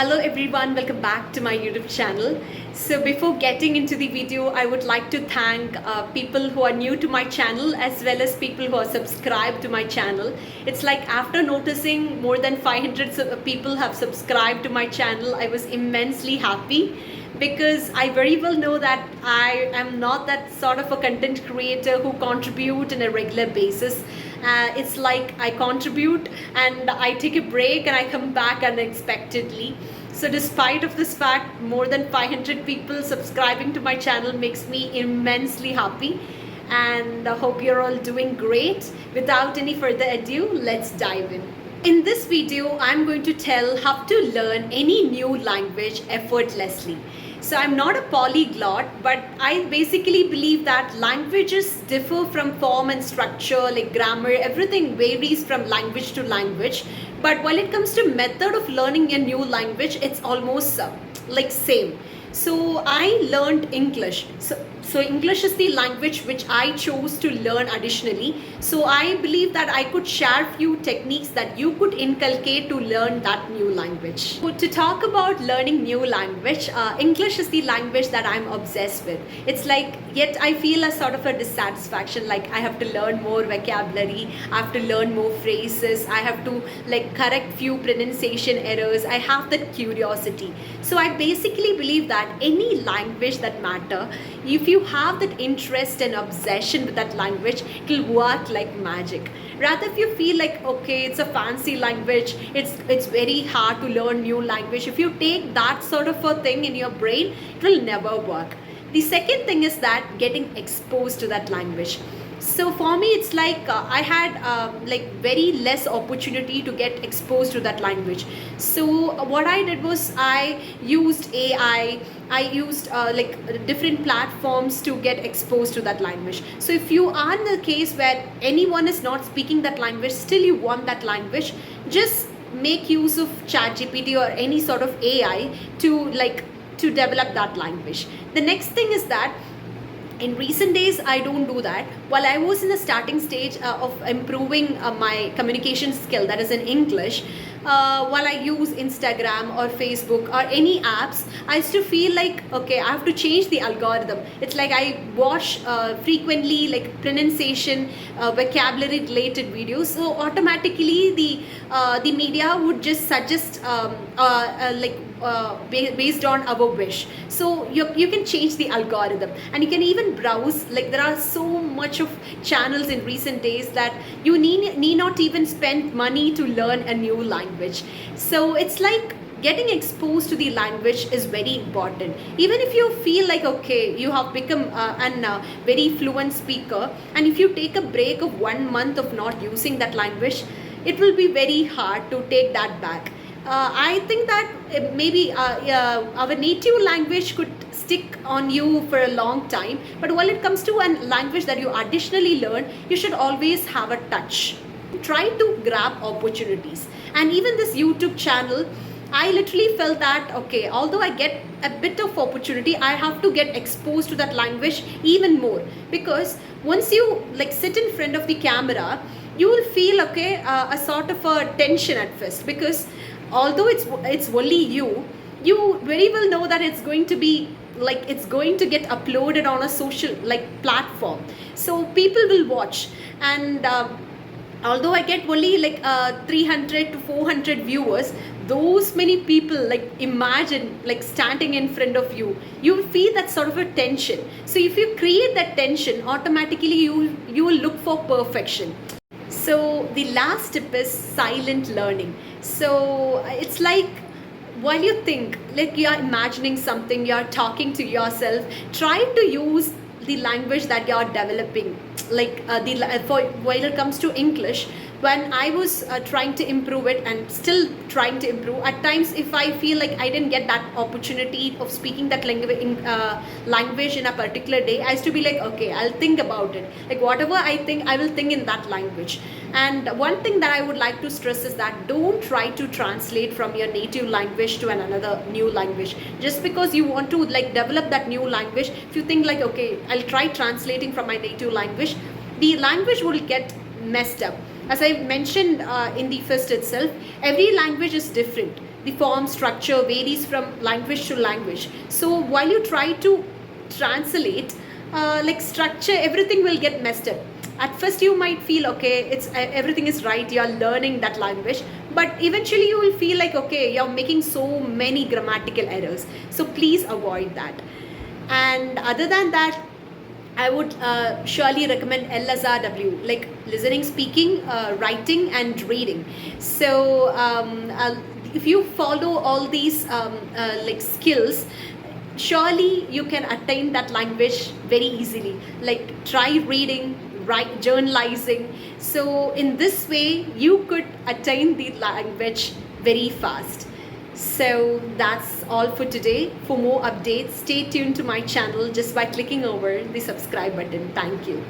Hello everyone, welcome back to my YouTube channel. So before getting into the video, I would like to thank people who are new to my channel as well as people who are subscribed to my channel. It's like after noticing more than 500 people have subscribed to my channel, I was immensely happy because I very well know that I am not that sort of a content creator who contribute on a regular basis. It's like I contribute and I take a break and I come back unexpectedly. So despite of this fact, more than 500 people subscribing to my channel makes me immensely happy, and I hope you're all doing great. Without any further ado, let's dive in. In this video, I'm going to tell how to learn any new language effortlessly. So I'm not a polyglot, but I basically believe that languages differ from form and structure, like grammar, everything varies from language to language. But when it comes to method of learning a new language, it's almost like same. So I learned English. So English is the language which I chose to learn additionally. So I believe that I could share few techniques that you could inculcate to learn that new language. So to talk about learning new language, English is the language that I'm obsessed with. It's like, yet I feel a sort of a dissatisfaction, like I have to learn more vocabulary, I have to learn more phrases, I have to like correct few pronunciation errors. I have that curiosity. So I basically believe that any language that matter, if you have that interest and obsession with that language, it will work like magic. Rather, if you feel like, okay, it's a fancy language, it's very hard to learn new language, if you take that sort of a thing in your brain, it will never work. The second thing is that getting exposed to that language. So for me, it's like I had like very less opportunity to get exposed to that language. So what I did was I used AI, I used like different platforms to get exposed to that language. So if you are in the case where anyone is not speaking that language, still you want that language, just make use of ChatGPT or any sort of AI to develop that language. The next thing is that in recent days, I don't do that. While I was in the starting stage of improving my communication skill, that is in English, while I use Instagram or Facebook or any apps, I used to feel like, okay, I have to change the algorithm. It's like I watch frequently like pronunciation, vocabulary related videos. So automatically the media would just suggest based on our wish. So you can change the algorithm and you can even browse. Like there are so much of channels in recent days that you need not even spend money to learn a new language. So it's like getting exposed to the language is very important. Even if you feel like, okay, you have become a very fluent speaker, and if you take a break of 1 month of not using that language, it will be very hard to take that back. I think that maybe our native language could stick on you for a long time, but when it comes to a language that you additionally learn, you should always have a touch. Try to grab opportunities. And even this YouTube channel, I literally felt that, okay, although I get a bit of opportunity, I have to get exposed to that language even more, because once you like sit in front of the camera, you will feel, okay, a sort of a tension at first, because although it's only you very well know that it's going to be like, it's going to get uploaded on a social like platform, so people will watch. And although I get only like 300 to 400 viewers, those many people, like imagine like standing in front of you, you feel that sort of a tension. So if you create that tension, automatically you will look for perfection. So the last tip is silent learning. So it's like, while you think, like you are imagining something, you are talking to yourself, try to use the language that you are developing. Like while it comes to English, when I was trying to improve it and still trying to improve, at times if I feel like I didn't get that opportunity of speaking that language in a particular day, I used to be like, okay, I'll think about it. Like whatever I think, I will think in that language. And one thing that I would like to stress is that don't try to translate from your native language to another new language. Just because you want to like develop that new language, if you think like, okay, I'll try translating from my native language, the language will get messed up. As I mentioned in the first itself, every language is different. the form structure varies from language to language. So while you try to translate, like structure, everything will get messed up. At first you might feel okay, it's everything is right, you're learning that language, but eventually you will feel like okay, you're making so many grammatical errors. So please avoid that. And other than that, I would surely recommend LSRW, like listening, speaking, writing, and reading. So if you follow all these like skills, surely you can attain that language very easily. Like try reading, write, journalizing. So in this way, you could attain the language very fast. So that's all for today. For more updates, stay tuned to my channel just by clicking over the subscribe button. Thank you.